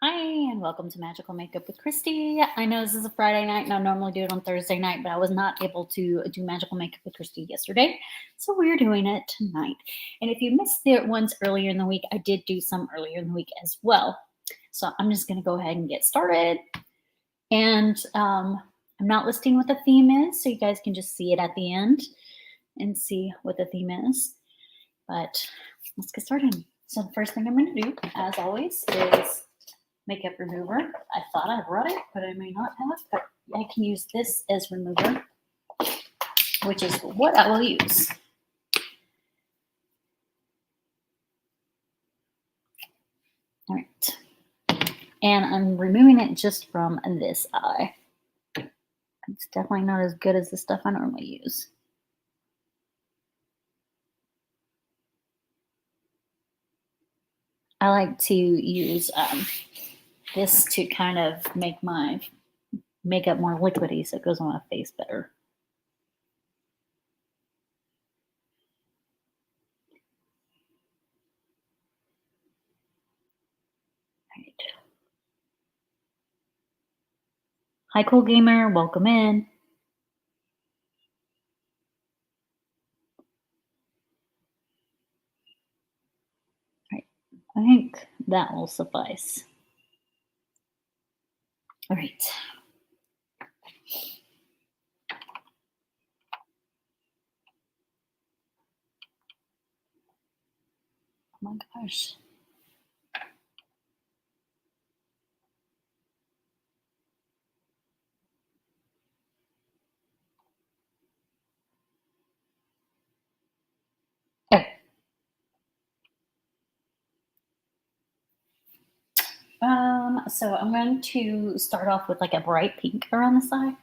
Hi, and welcome to Magical Makeup with Christy. I know this is a Friday night, and I normally do it on Thursday night, but I was not able to do Magical Makeup with Christy yesterday, so we're doing it tonight. And if you missed the ones earlier in the week, I did do some earlier in the week as well. So I'm just going to go ahead and get started. And I'm not listing what the theme is, so you guys can just see it at the end and see what the theme is. But let's get started. So the first thing I'm going to do, as always, is makeup remover. I thought I brought it, but I may not have. But I can use this as remover, which is what I will use. All right. And I'm removing it just from this eye. It's definitely not as good as the stuff I normally use. I like to use this to kind of make my makeup more liquidy so it goes on my face better. All right. Hi, Cool Gamer. Welcome in. All right. I think that will suffice. All right. Oh my gosh. Okay. So I'm going to start off with like a bright pink around the side.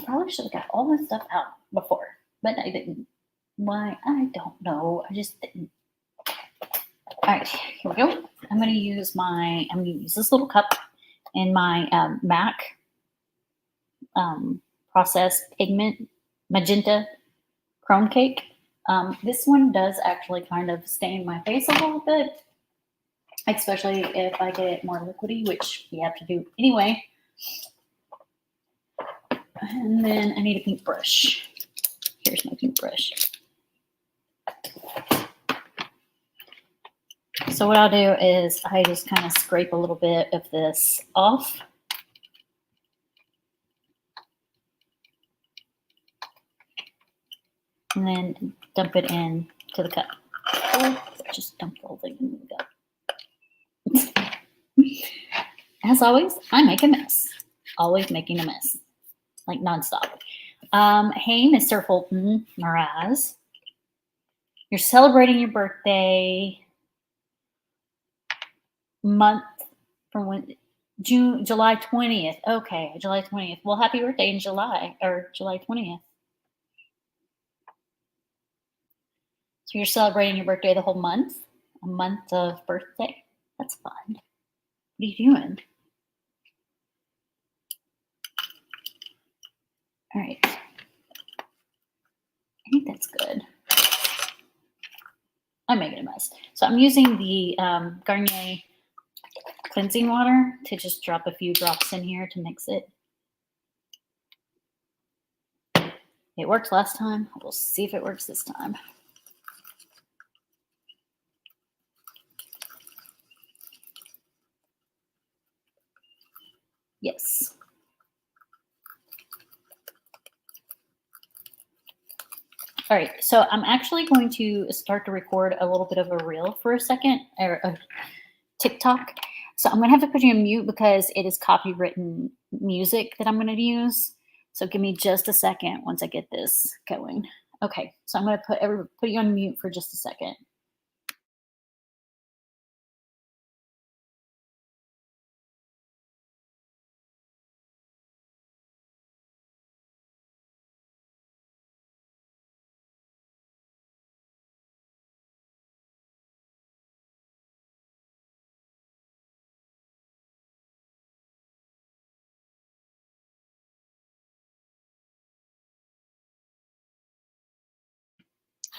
Probably should have got all this stuff out before, but I didn't. Why? I don't know. I just didn't. All right, here we go. I'm going to use this little cup in my MAC processed pigment magenta chrome cake. This one does actually kind of stain my face a little bit, especially if I get it more liquidy, which we have to do anyway. And then I need a pink brush. Here's my pink brush. So what I'll do is I just kind of scrape a little bit of this off. And then dump it in to the cup. Oh, just dump the whole thing in the cup. As always, I make a mess. Always making a mess. Like nonstop. Hey, Mr. Fulton Mraz. You're celebrating your birthday month from when? July 20th. Okay, July 20th. Well, happy birthday in July or July 20th. So you're celebrating your birthday the whole month? A month of birthday? That's fun. What are you doing? All right. I think that's good. I'm making a mess. So I'm using the Garnier cleansing water to just drop a few drops in here to mix it. It worked last time. We'll see if it works this time. Yes. All right, so I'm actually going to start to record a little bit of a reel for a second, or a TikTok. So I'm going to have to put you on mute because it is copywritten music that I'm going to use. So give me just a second once I get this going. Okay, so I'm going to put you on mute for just a second.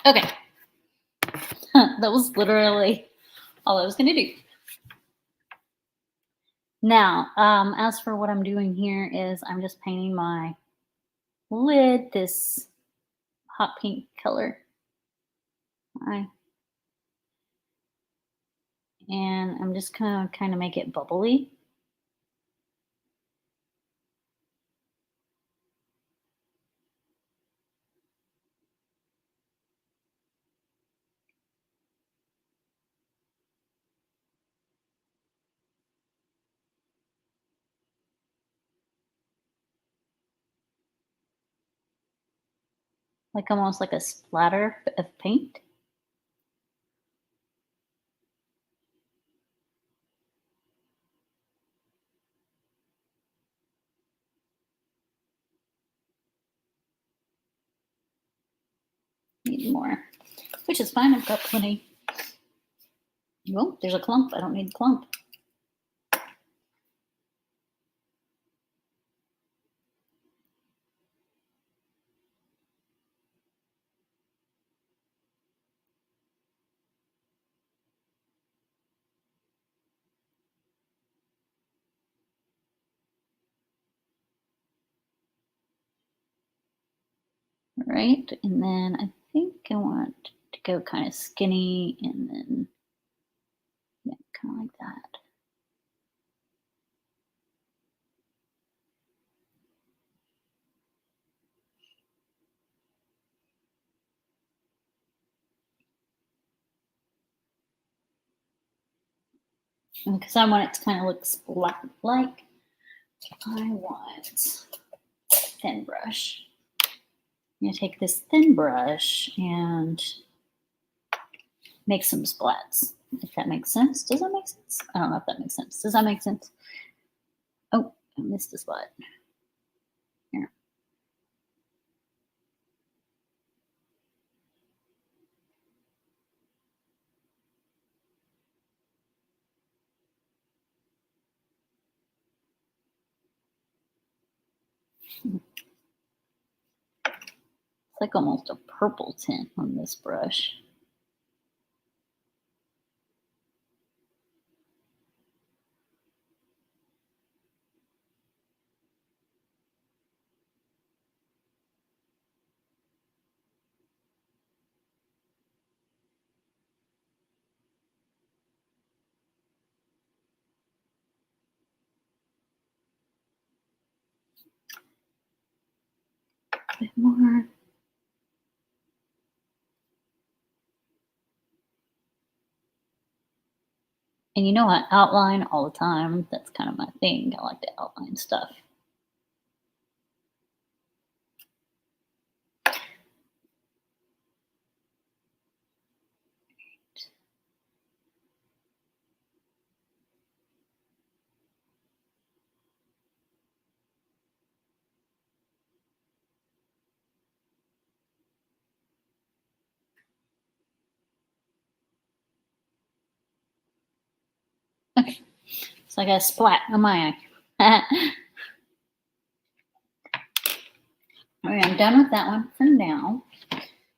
Okay. That was literally all I was going to do. Now, as for what I'm doing here is I'm just painting my lid this hot pink color. And I'm just gonna kind of make it bubbly. Like almost like a splatter of paint. Need more, which is fine. I've got plenty. Oh, there's a clump. I don't need a clump. All right, and then I think I want to go kind of skinny, and then yeah, kind of like that. And because I want it to kind of look splat-like, I want a thin brush. I'm going to take this thin brush and make some splats, if that makes sense. Does that make sense? I don't know if that makes sense. Does that make sense? Oh, I missed a spot. Here. It's like almost a purple tint on this brush. A bit more. And you know I outline all the time. That's kind of my thing. I like to outline stuff. Okay, so I got a splat on my eye. All right, I'm done with that one for now.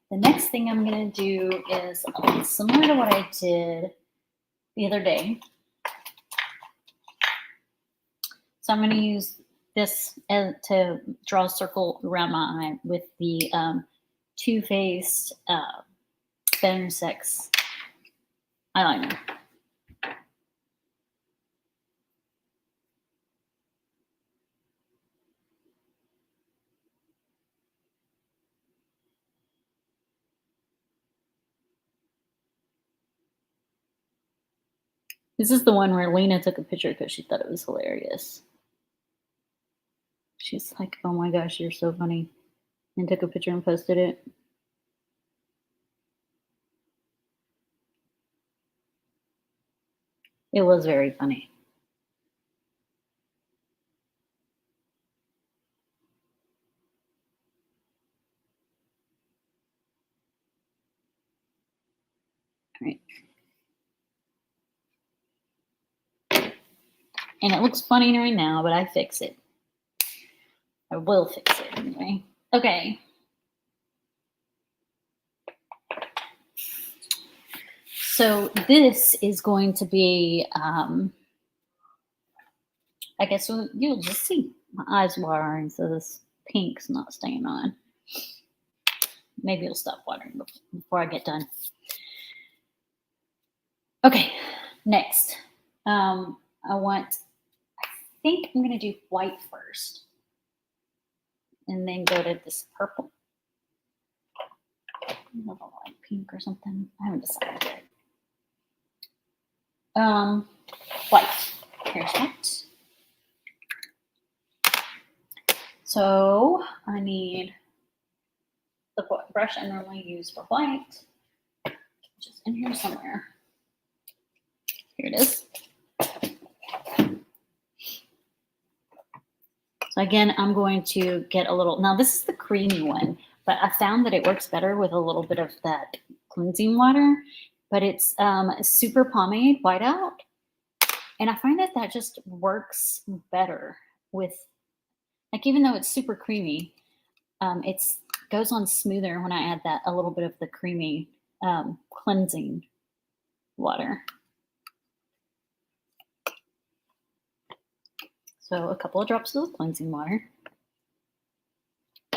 The next thing I'm going to do is similar to what I did the other day. So I'm going to use this to draw a circle around my eye with the Too Faced Femme Sex eyeliner. This is the one where Lena took a picture because she thought it was hilarious. She's like, oh my gosh, you're so funny. And took a picture and posted it. It was very funny. All right. And it looks funny right now, but I fix it. I will fix it anyway. Okay. So this is going to be, I guess you'll just see my eyes watering, so this pink's not staying on. Maybe it'll stop watering before I get done. Okay, next. I think I'm going to do white first. And then go to this purple. Another light pink or something. I haven't decided yet. White. Here's that. So I need the brush I normally use for white, which is in here somewhere. Here it is. So again, I'm going to get a little, now this is the creamy one, but I found that it works better with a little bit of that cleansing water, but it's super pomade whiteout. And I find that that just works better with, like, even though it's super creamy, it goes on smoother when I add that, a little bit of the creamy cleansing water. So a couple of drops of the cleansing water.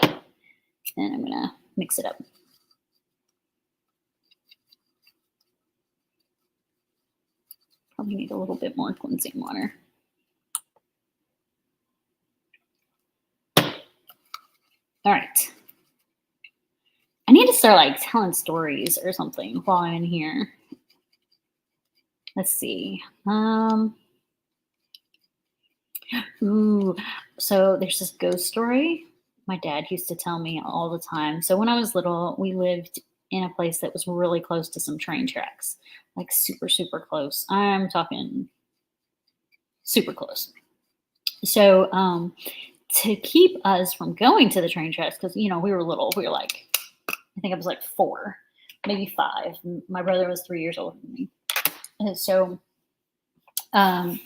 And I'm going to mix it up. Probably need a little bit more cleansing water. All right. I need to start like telling stories or something while I'm in here. Let's see. Ooh, so there's this ghost story my dad used to tell me all the time. So when I was little, we lived in a place that was really close to some train tracks, like super, super close. I'm talking super close. So to keep us from going to the train tracks, because, you know, we were little, we were like, I think I was like 4, maybe 5. My brother was 3 years older than me. And so to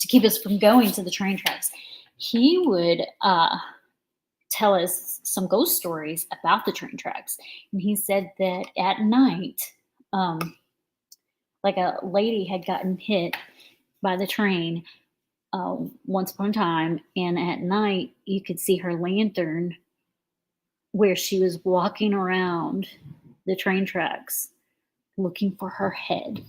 keep us from going to the train tracks, he would tell us some ghost stories about the train tracks. And he said that at night, like a lady had gotten hit by the train once upon a time, and at night you could see her lantern where she was walking around the train tracks looking for her head.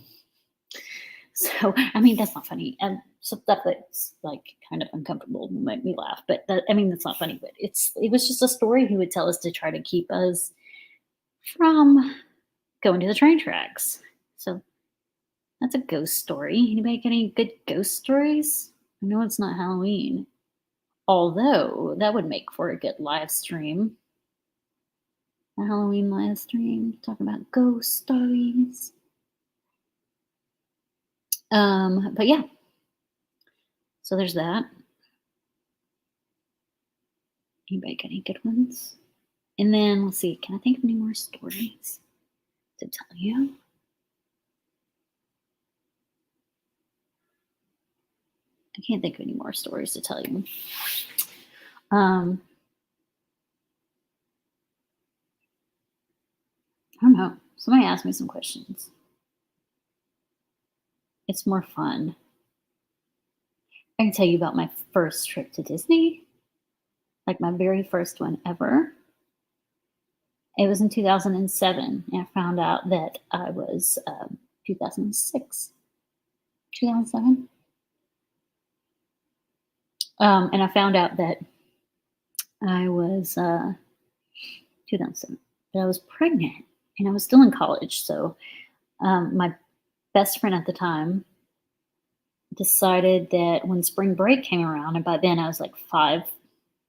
So, I mean, that's not funny. And stuff that's like kind of uncomfortable will make me laugh. But I mean, that's not funny. But it was just a story he would tell us to try to keep us from going to the train tracks. So that's a ghost story. Anybody got any good ghost stories? I know it's not Halloween, although that would make for a good live stream. A Halloween live stream talking about ghost stories. But yeah, so there's that. Anybody got any good ones? And then let's see, can I think of any more stories to tell you? I can't think of any more stories to tell you. I don't know. Somebody asked me some questions. It's more fun. I can tell you about my first trip to Disney, like my very first one ever. It was in 2007, and I found out that I was 2006, 2007. And I found out that I was 2007, that I was pregnant, and I was still in college. So my best friend at the time decided that when spring break came around, and by then I was like 5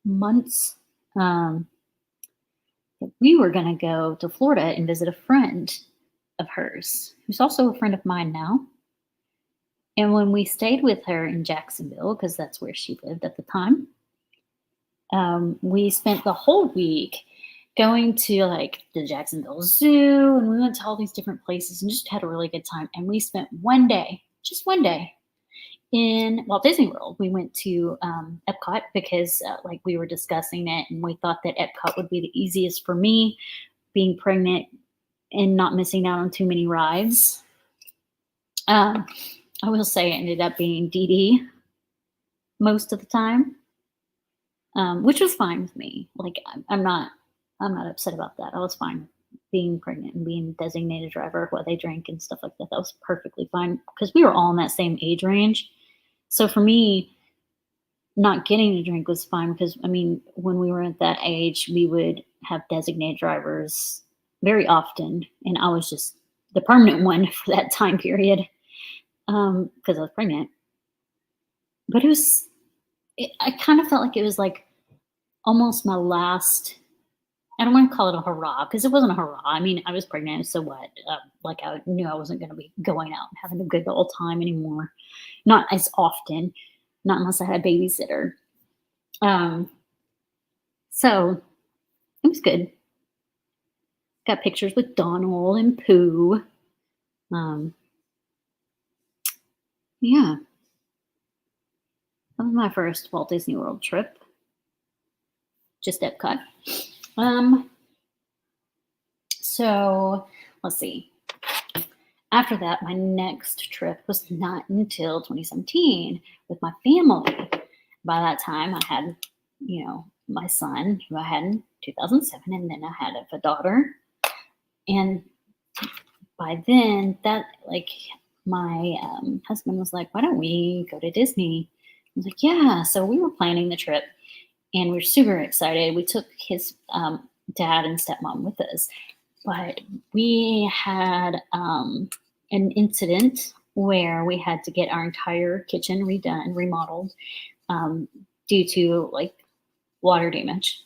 months, that we were going to go to Florida and visit a friend of hers, who's also a friend of mine now. And when we stayed with her in Jacksonville, because that's where she lived at the time, we spent the whole week going to like the Jacksonville Zoo, and we went to all these different places and just had a really good time. And we spent one day, just one day, in Walt Disney World. We went to Epcot because like we were discussing it, and we thought that Epcot would be the easiest for me, being pregnant and not missing out on too many rides. I will say it ended up being Dee Dee most of the time, which was fine with me. Like I'm not upset about that. I was fine being pregnant and being designated driver while they drank and stuff like that. That was perfectly fine because we were all in that same age range. So for me, not getting to drink was fine because, I mean, when we were at that age, we would have designated drivers very often. And I was just the permanent one for that time period because I was pregnant. But I kind of felt like it was like almost my last, I don't want to call it a hurrah because it wasn't a hurrah. I mean, I was pregnant, so what? Like I knew I wasn't going to be going out and having a good old time anymore. Not as often, not unless I had a babysitter. So it was good. Got pictures with Donald and Pooh. Yeah. That was my first Walt Disney World trip. Just Epcot. So let's see. After that, my next trip was not until 2017 with my family. By that time, I had, my son, who I had in 2007, and then I had a daughter. And by then, my husband was like, why don't we go to Disney? I was like, yeah. So we were planning the trip, and we were super excited. We took his dad and stepmom with us. But we had an incident where we had to get our entire kitchen redone, remodeled, due to like water damage.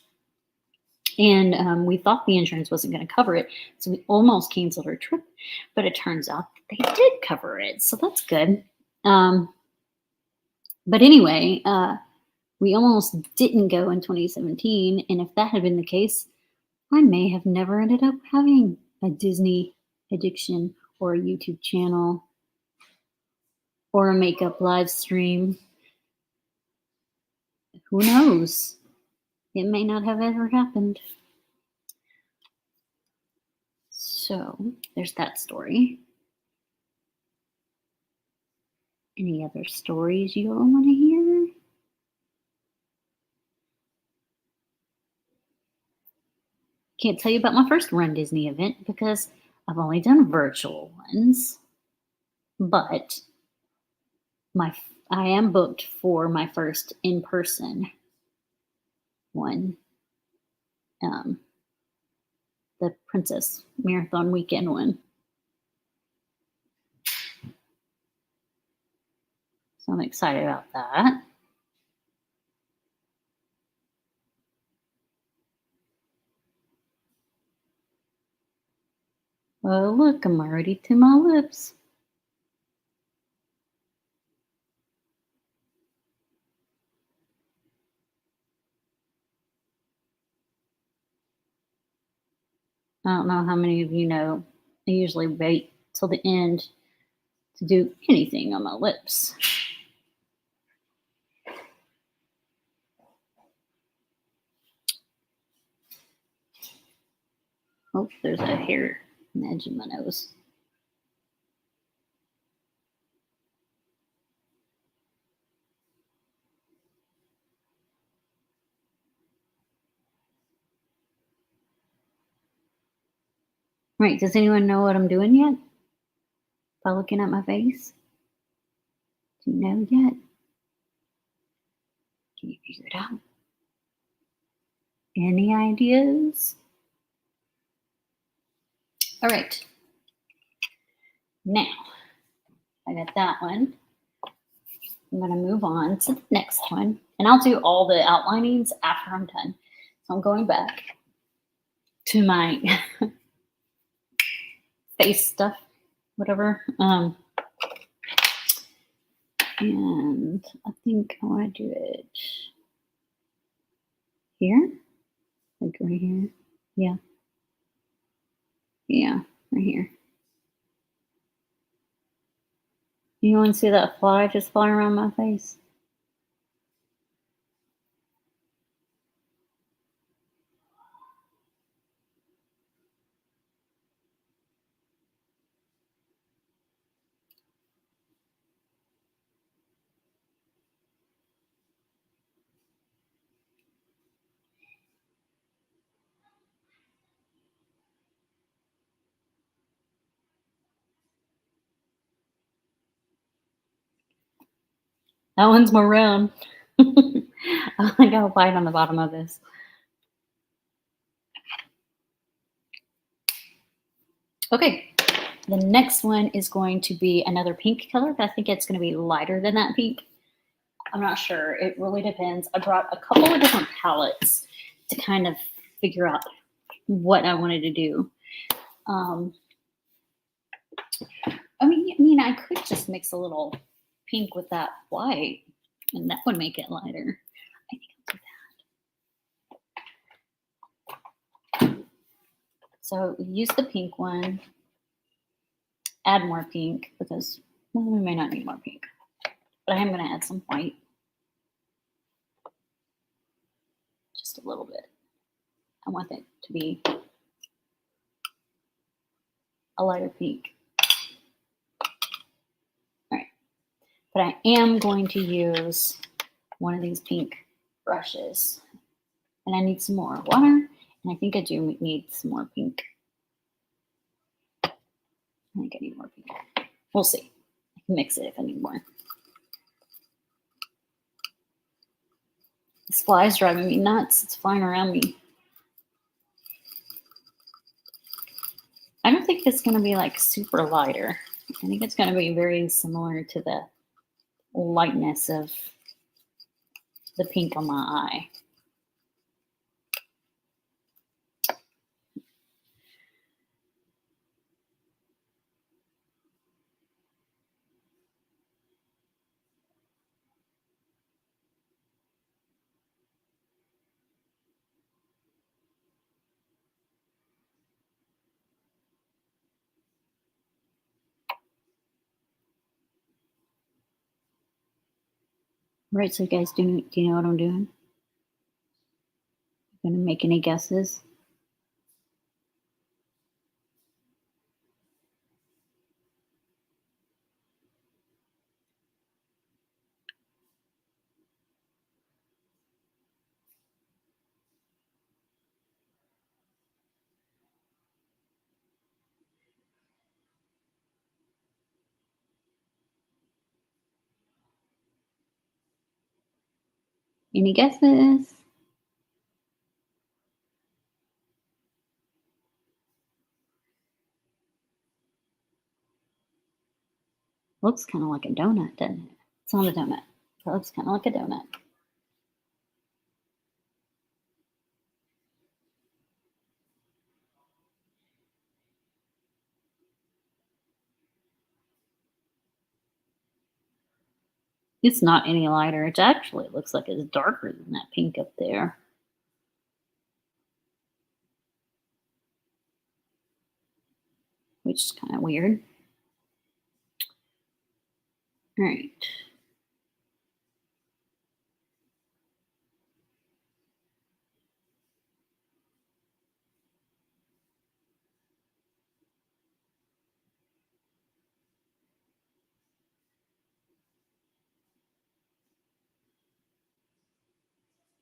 And we thought the insurance wasn't going to cover it. So we almost canceled our trip, but it turns out they did cover it. So that's good. But anyway, we almost didn't go in 2017. And if that had been the case, I may have never ended up having a Disney addiction or a YouTube channel or a makeup live stream. Who knows? It may not have ever happened. So there's that story. Any other stories you all want to hear? Can't tell you about my first Run Disney event because I've only done virtual ones. But I am booked for my first in-person one. The Princess Marathon weekend one. So I'm excited about that. Oh, look, I'm already to my lips. I don't know how many of you know, I usually wait till the end to do anything on my lips. Oh, there's a hair on the edge of my nose. Right, does anyone know what I'm doing yet? By looking at my face? Do you know yet? Can you figure it out? Any ideas? All right. Now, I got that one. I'm going to move on to the next one. And I'll do all the outlinings after I'm done. So I'm going back to my face stuff, whatever. And I think I want to do it here. Like right here. Yeah. Yeah, right here. You want to see that fly just fly around my face? That one's more round. I think I'll bite on the bottom of this. Okay, the next one is going to be another pink color, but I think it's going to be lighter than that pink. I'm not sure. It really depends. I brought a couple of different palettes to kind of figure out what I wanted to do. I mean, I could just mix a little pink with that white, and that would make it lighter. I think I'll do that. So use the pink one. Add more pink because we may not need more pink. But I am going to add some white. Just a little bit. I want it to be a lighter pink. All right. But I am going to use one of these pink brushes. And I need some more water. And I think I do need some more pink. I think I need more pink. We'll see. I can mix it if I need more. This fly is driving me nuts. It's flying around me. I don't think it's going to be like super lighter. I think it's going to be very similar to the lightness of the pink on my eye. Right, so you guys, do you know what I'm doing? Gonna make any guesses? Any guesses? Looks kind of like a donut, doesn't it? It's not a donut. It looks kind of like a donut. It's not any lighter. It actually looks like it's darker than that pink up there. Which is kind of weird. All right.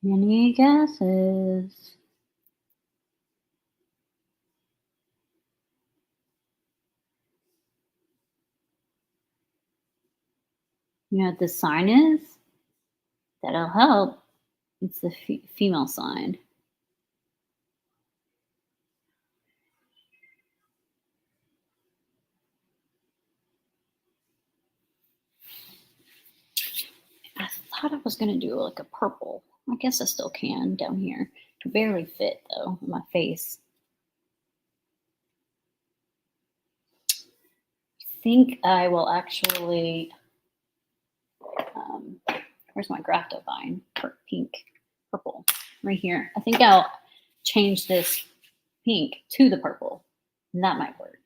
Any guesses? You know what this sign is? That'll help. It's the female sign. I thought I was going to do like a purple. I guess I still can down here. It can barely fit though on my face. I think I will actually, where's my Graptovine? Pink, purple, right here. I think I'll change this pink to the purple, and that might work.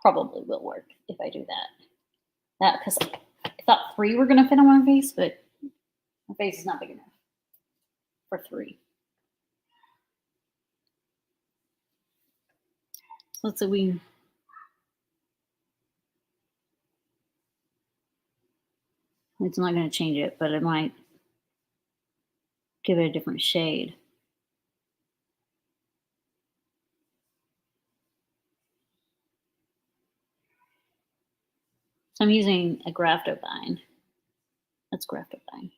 Probably will work if I do that. Because I thought 3 were going to fit on my face, but my face is not big enough for 3. So let's see, it's not going to change it, but it might give it a different shade. So I'm using a Graptovine. Let's graph it by.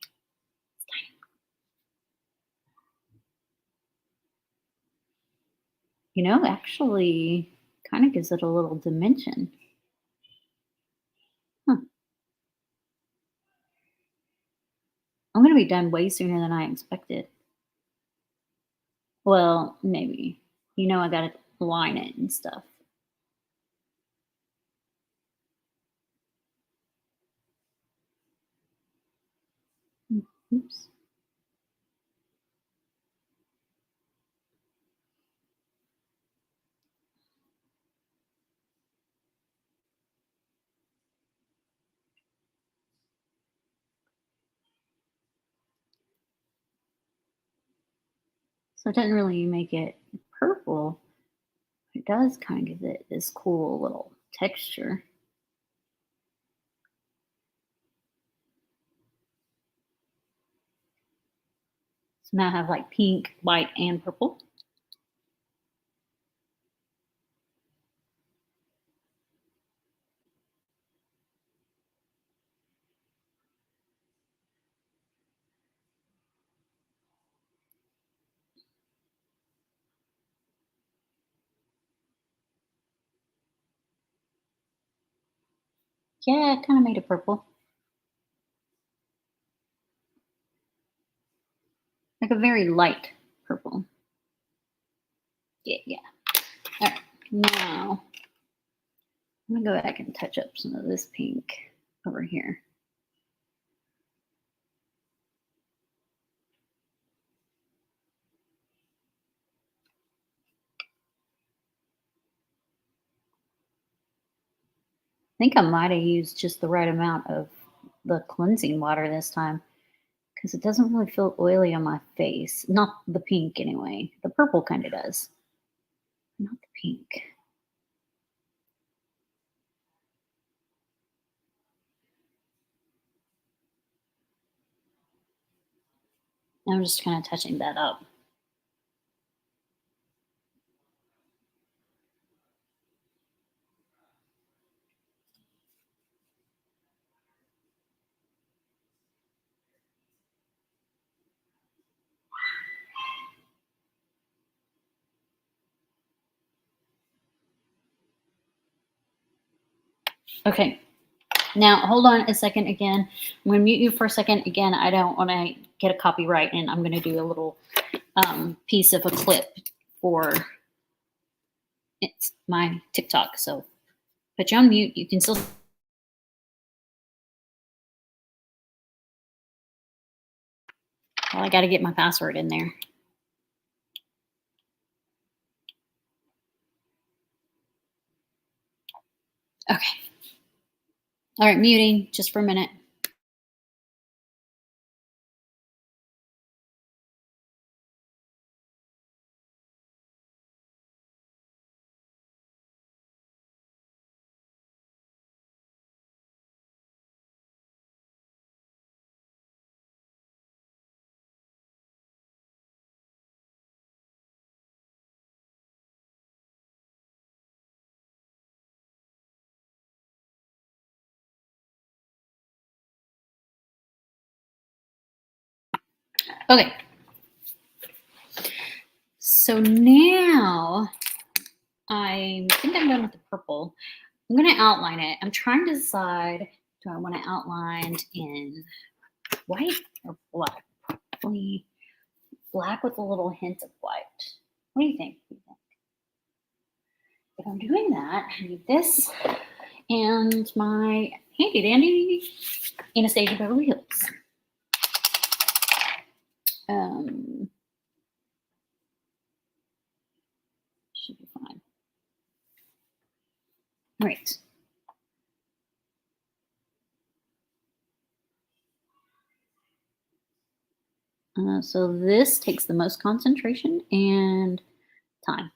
You know, actually kind of gives it a little dimension. Huh. I'm going to be done way sooner than I expected. Well, maybe. You know, I got to line it and stuff. Oops. So it doesn't really make it purple. It does kind of give it this cool little texture. So now I have like pink, white, and purple. Yeah, it kind of made it purple. Like a very light purple. Yeah. All right, now I'm gonna go back and touch up some of this pink over here. I think I might have used just the right amount of the cleansing water this time because it doesn't really feel oily on my face. Not the pink anyway. The purple kind of does. Not the pink. I'm just kind of touching that up. Okay, now hold on a second again. I'm going to mute you for a second. Again, I don't want to get a copyright, and I'm going to do a little piece of a clip for it's my TikTok. So put you on mute. You can still. Well, I got to get my password in there. Okay. All right, muting just for a minute. Okay. So now I think I'm done with the purple. I'm going to outline it. I'm trying to decide, do I want to outline in white or black? Probably black with a little hint of white. What do you think? If I'm doing that, I need this and my handy dandy Anastasia Beverly Hills. Should be fine. All right. So this takes the most concentration and time.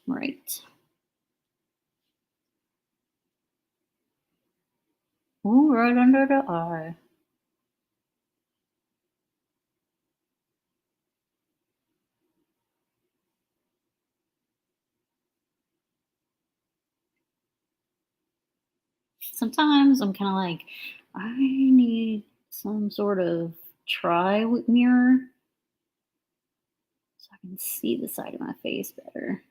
Right. Ooh, right under the eye. Sometimes I'm kind of like, I need some sort of mirror so I can see the side of my face better.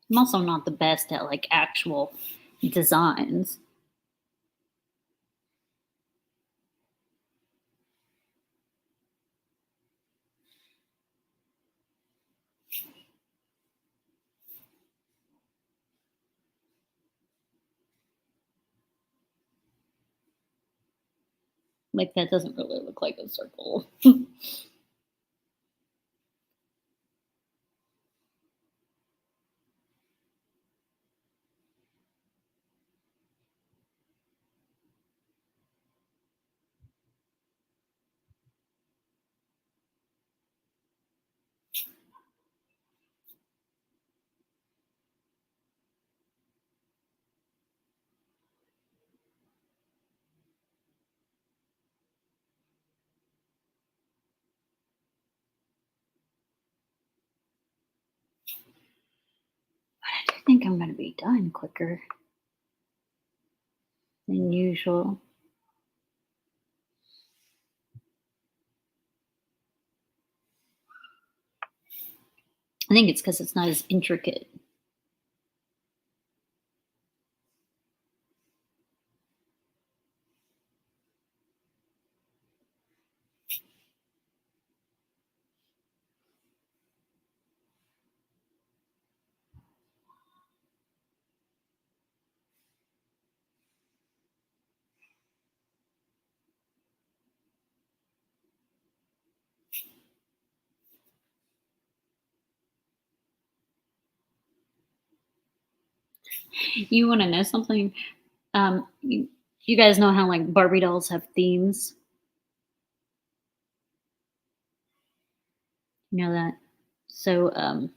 I'm also not the best at like actual designs. Like that doesn't really look like a circle. I think I'm going to be done quicker than usual. I think it's because it's not as intricate. You want to know something? You guys know how like Barbie dolls have themes? You know that? So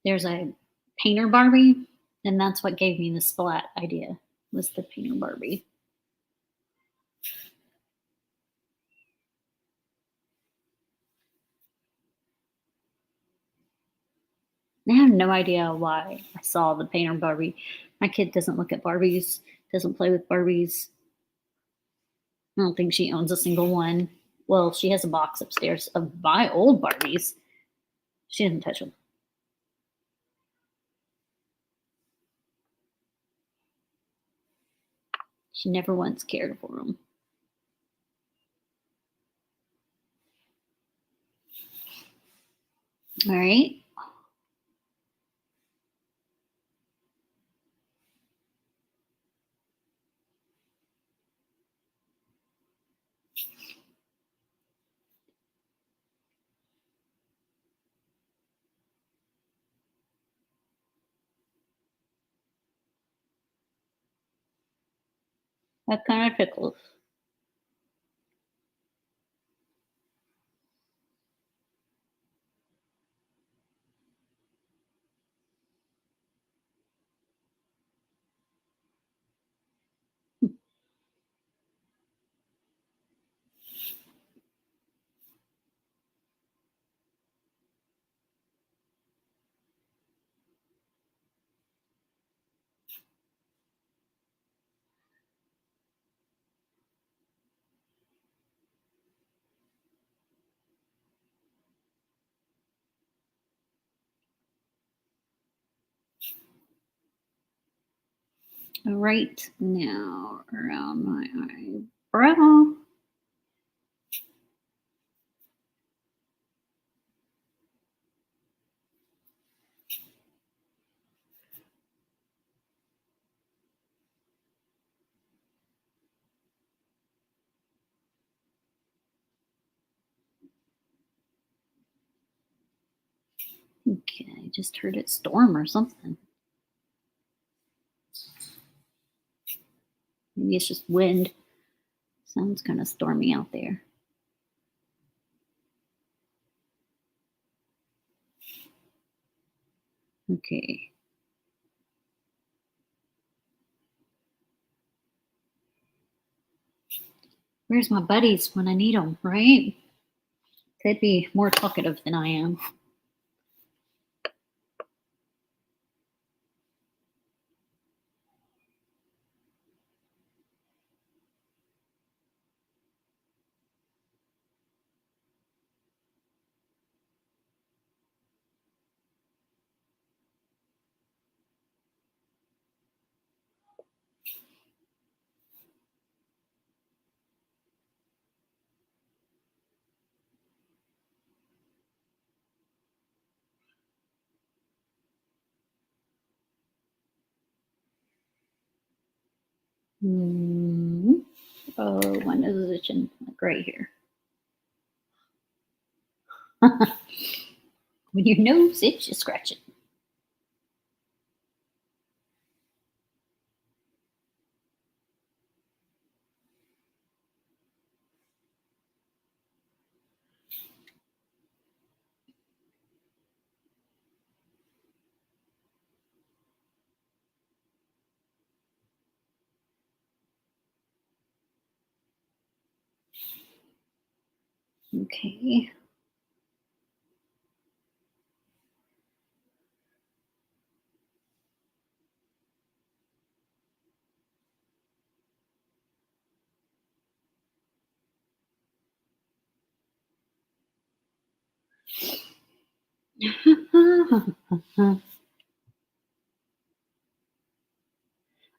there's a painter Barbie, and that's what gave me the splat idea was the painter Barbie. I have no idea why I saw the painter Barbie. My kid doesn't look at Barbies, doesn't play with Barbies. I don't think she owns a single one. Well, she has a box upstairs of my old Barbies. She doesn't touch them. She never once cared for them. All right. That kind of tickles. Right now, around my eyebrow. just heard it storm or something. Maybe it's just wind. Sounds kind of stormy out there. Okay. Where's my buddies when I need them, right? They'd be more talkative than I am. Oh, my nose is itching, like right here. When your nose itches, scratch it. Okay.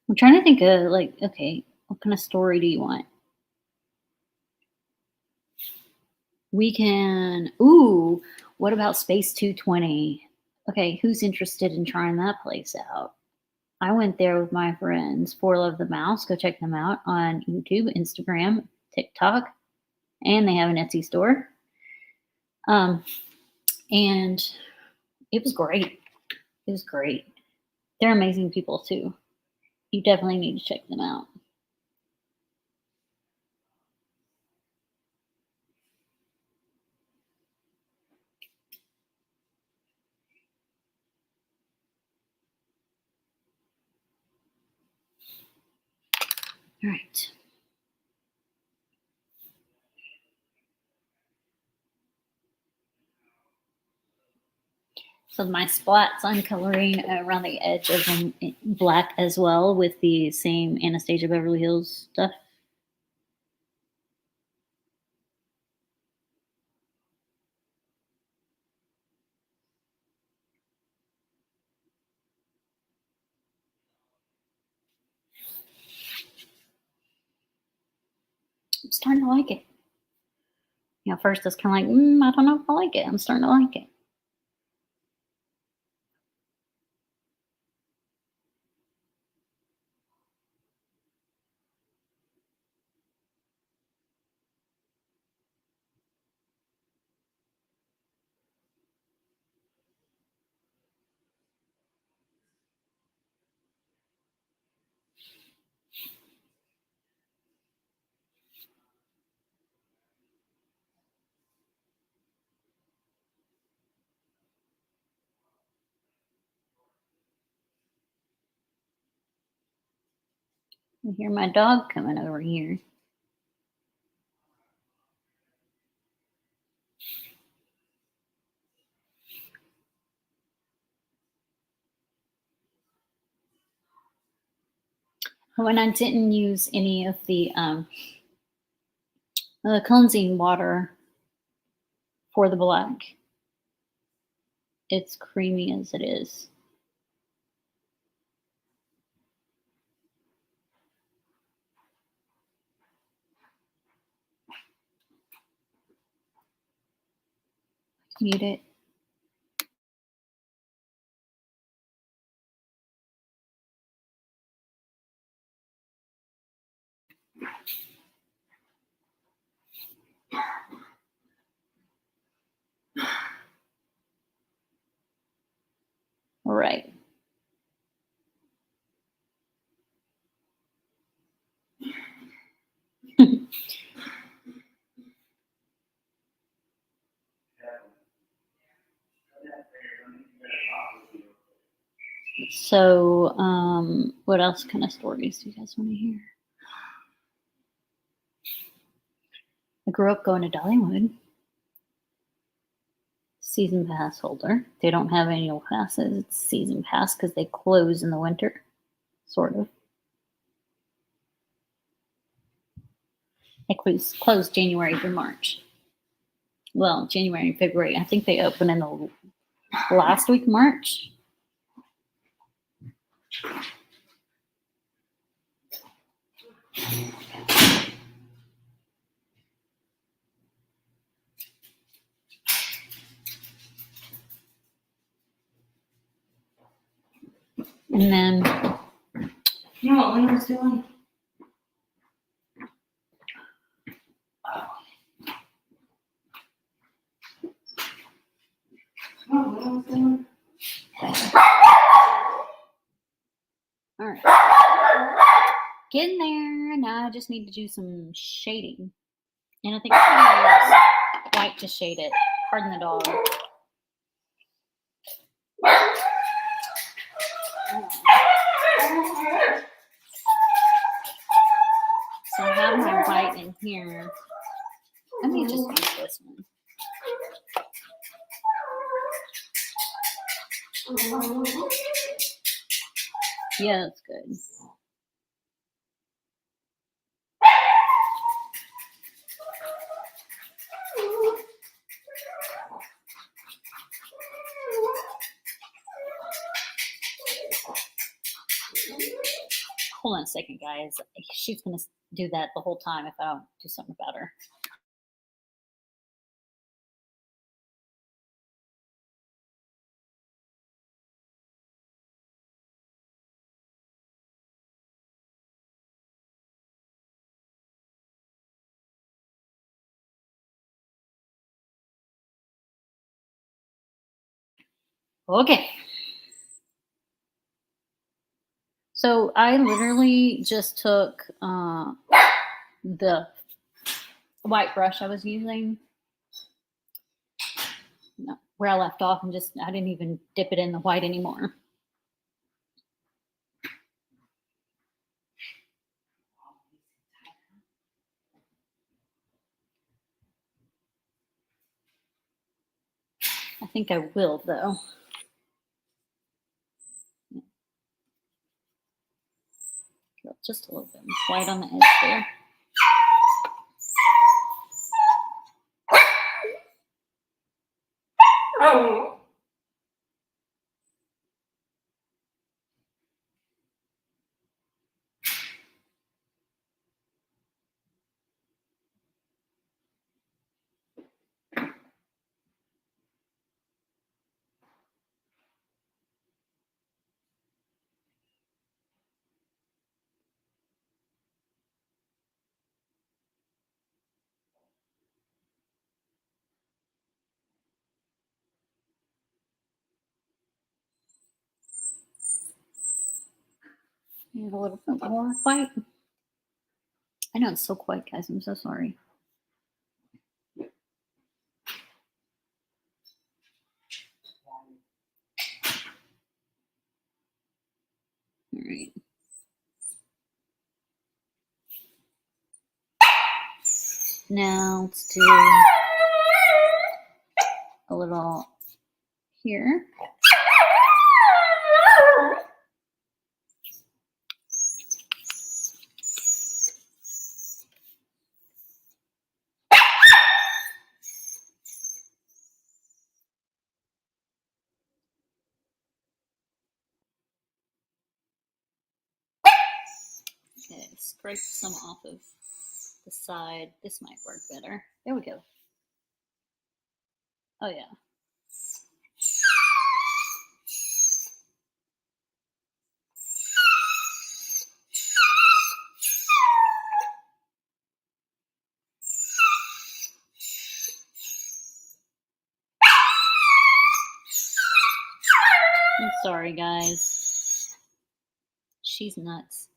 I'm trying to think of like, okay, what kind of story do you want? We can, what about Space 220? Okay, who's interested in trying that place out? I went there with my friends, For Love the Mouse. Go check them out on YouTube, Instagram, TikTok, and they have an Etsy store. And it was great. It was great. They're amazing people too. You definitely need to check them out. All right. So my splats, I'm coloring around the edge of them black as well with the same Anastasia Beverly Hills stuff. I'm starting to like it. You know, first it's kind of like, I don't know if I like it. I'm starting to like it. I hear my dog coming over here. When I didn't use any of the cleansing water for the black, it's creamy as it is. Mute it. Right. So, what else kind of stories do you guys want to hear? I grew up going to Dollywood. Season pass holder. They don't have annual passes. It's season pass because they close in the winter, sort of. They close January through March. Well, January and February. I think they open in the last week of March. And then, you know what Lena's doing? All right. Getting there. Now I just need to do some shading. And I think I'm going to use white to shade it. Pardon the dog. So I have my white in here. Let me just use this one. Yeah, that's good. Hold on a second, guys. She's going to do that the whole time if I don't do something about her. Okay. So I literally just took the white brush I was using, where I left off, and I didn't even dip it in the white anymore. I think I will, though. Just a little bit white on the edge there. Oh. Need a little bit more white. I know it's so quiet, guys. I'm so sorry. All right. Now let's do a little here. Okay, scrape some off of the side. This might work better. There we go. Oh, yeah. Let's Sorry, guys. She's nuts.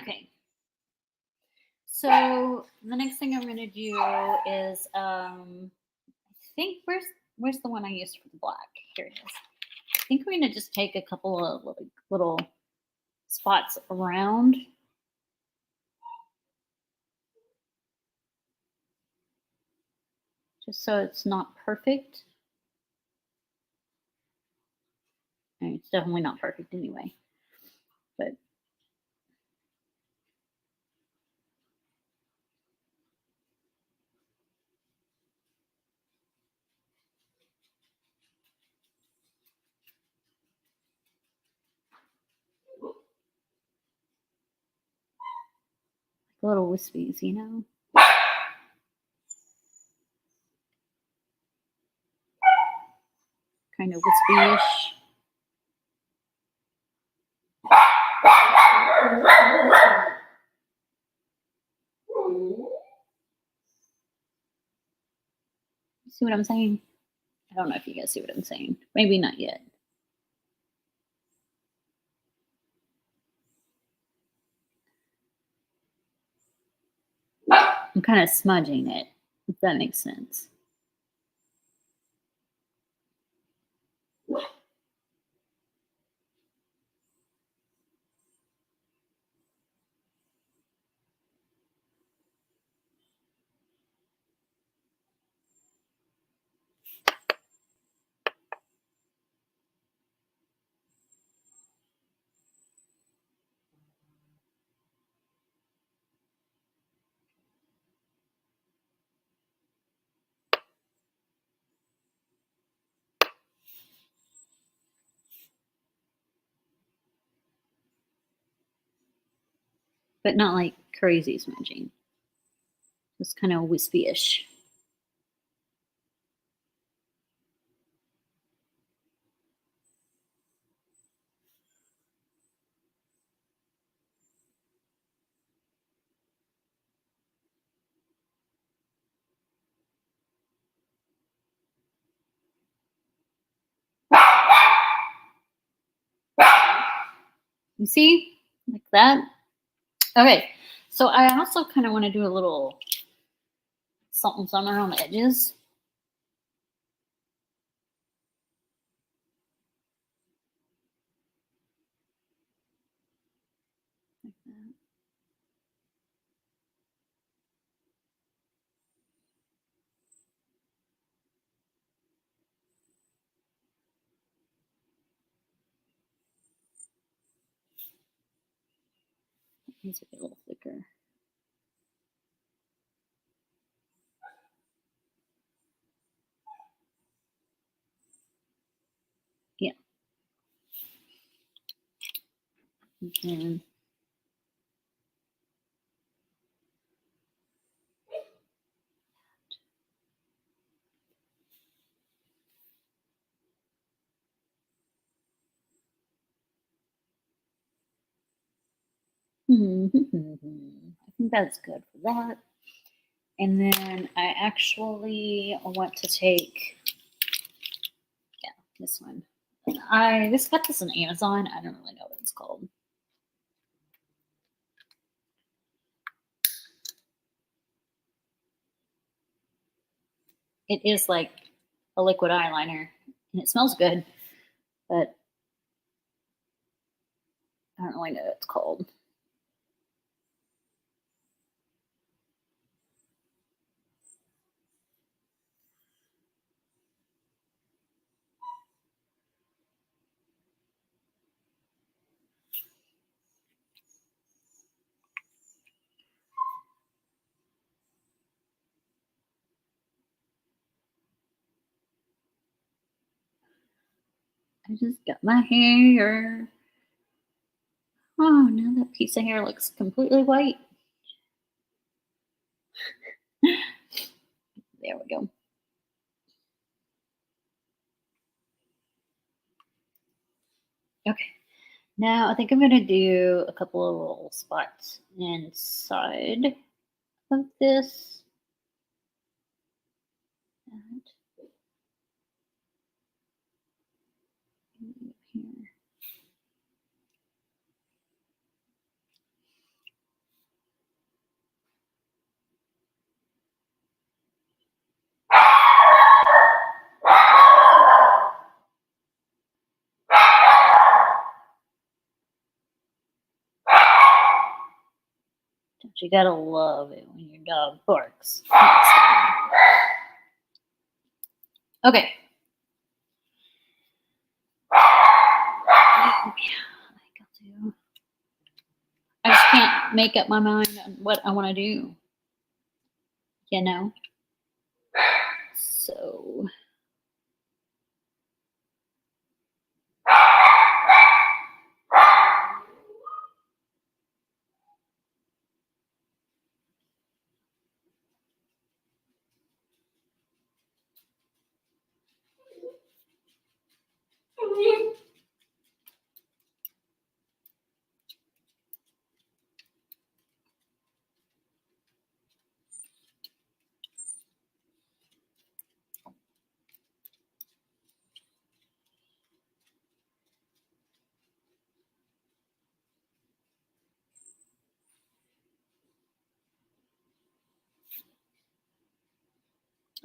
Okay. So the next thing I'm going to do is, I think, where's the one I used for the black? Here it is. I think we're going to just take a couple of little spots around. Just so it's not perfect. I mean, it's definitely not perfect anyway. But little wispies, you know? Kind of wispy-ish. See what I'm saying? I don't know if you guys see what I'm saying. Maybe not yet. I'm kind of smudging it, if that makes sense. But not like crazy smudging. Just kind of wispy-ish. You see? Like that. Okay. So I also kind of want to do a little something on the edges. Like that. Needs to be a little thicker. Yeah. And I think that's good for that. And then I actually want to take, yeah, this one. I just got this on Amazon. I don't really know what it's called. It is like a liquid eyeliner, and it smells good, but I don't really know what it's called. I just got my hair. Oh, now that piece of hair looks completely white. There we go. Okay. Now I think I'm going to do a couple of little spots inside of this. And here. You gotta love it when your dog barks. Okay. I just can't make up my mind on what I want to do. You know? So.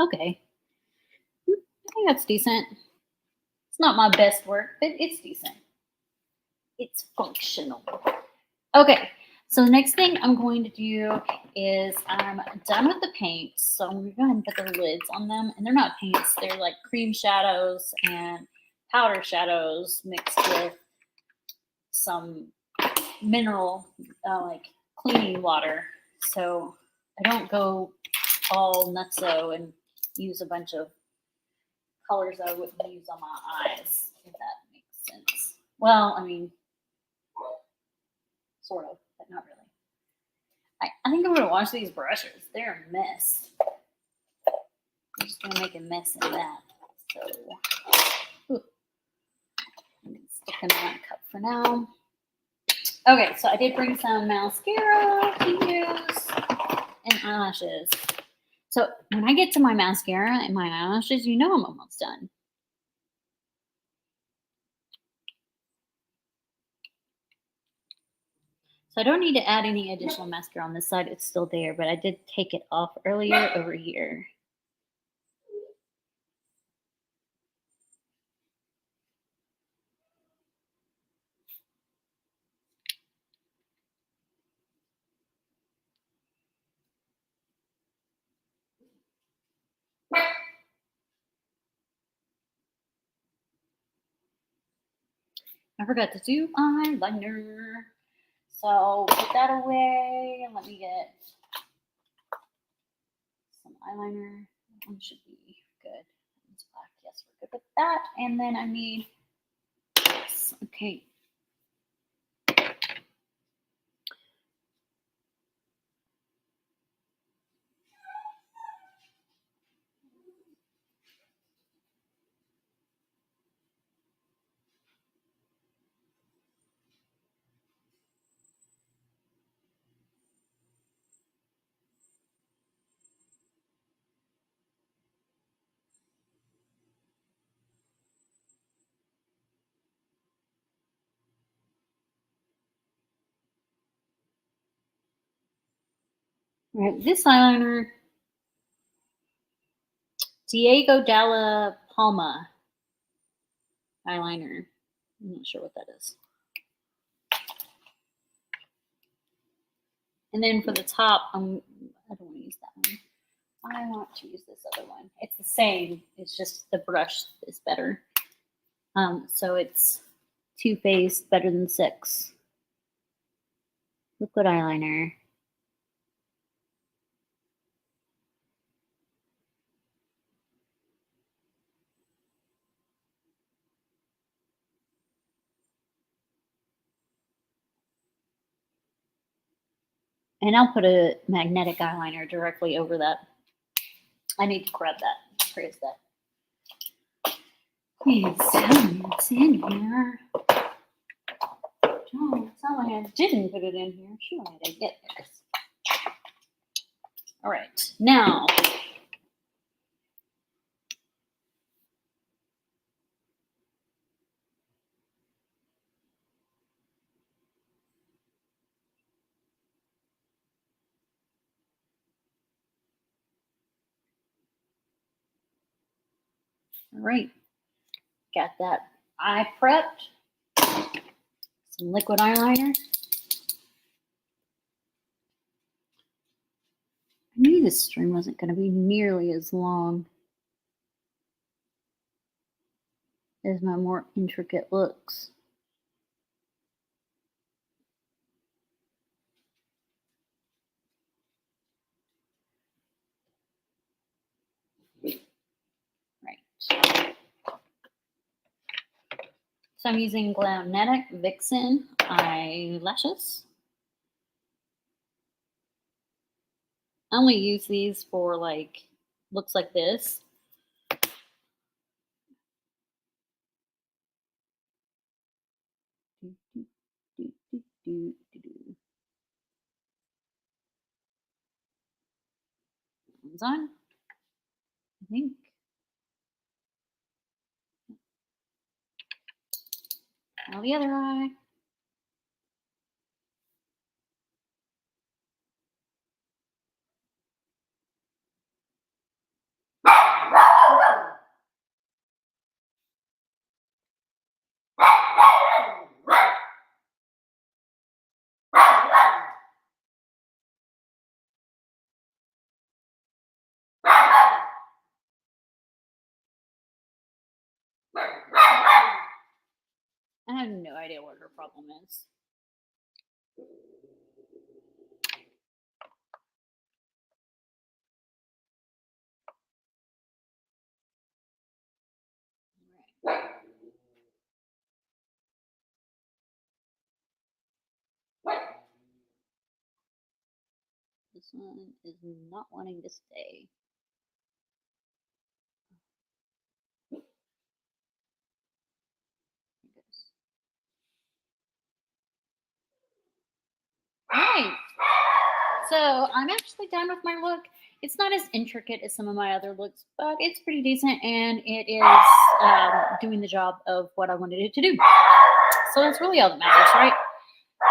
Okay. I think that's decent. It's not my best work, but it's decent. It's functional. Okay. So the next thing I'm going to do is I'm done with the paints. So I'm going to go ahead and put the lids on them. And they're not paints. They're like cream shadows and powder shadows mixed with some mineral, like cleaning water. So I don't go all nutso and use a bunch of colors I wouldn't use on my eyes, if that makes sense. Well, I mean, sort of, but not really. I think I'm going to wash these brushes. They're a mess. I'm just going to make a mess in that. So, stick them in that cup for now. Okay, so I did bring some mascara to use and eyelashes. So when I get to my mascara and my eyelashes, you know I'm almost done. So I don't need to add any additional mascara on this side. It's still there, but I did take it off earlier over here. I forgot to do eyeliner. So put that away and let me get some eyeliner. That one should be good. It's black. Yes, we're good with that. And then I need this. Okay. All right, this eyeliner, Diego Dalla Palma eyeliner. I'm not sure what that is. And then for the top, I don't want to use that one. I want to use this other one. It's the same. It's just the brush is better. So it's Too Faced Better Than Six. Liquid eyeliner. And I'll put a magnetic eyeliner directly over that. I need to grab that. Where is that? Please tell me it's in here. Oh, tell me I didn't put it in here. Sure, I did get this. All right, now. All right, got that eye prepped. Some liquid eyeliner. I knew this stream wasn't going to be nearly as long as my more intricate looks. Right. So I'm using Glamnetic Vixen eyelashes. I only use these for like looks like this. One's on, I think. Now the other eye. I have no idea what her problem is. This one is not wanting to stay. Right. So I'm actually done with my look. It's not as intricate as some of my other looks, but it's pretty decent, and it is doing the job of what I wanted it to do. So that's really all that matters, right?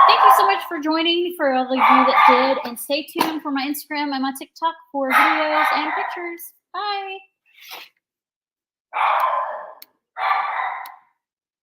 Thank you so much for joining, for all of you that did, and stay tuned for my Instagram and my TikTok for videos and pictures. Bye.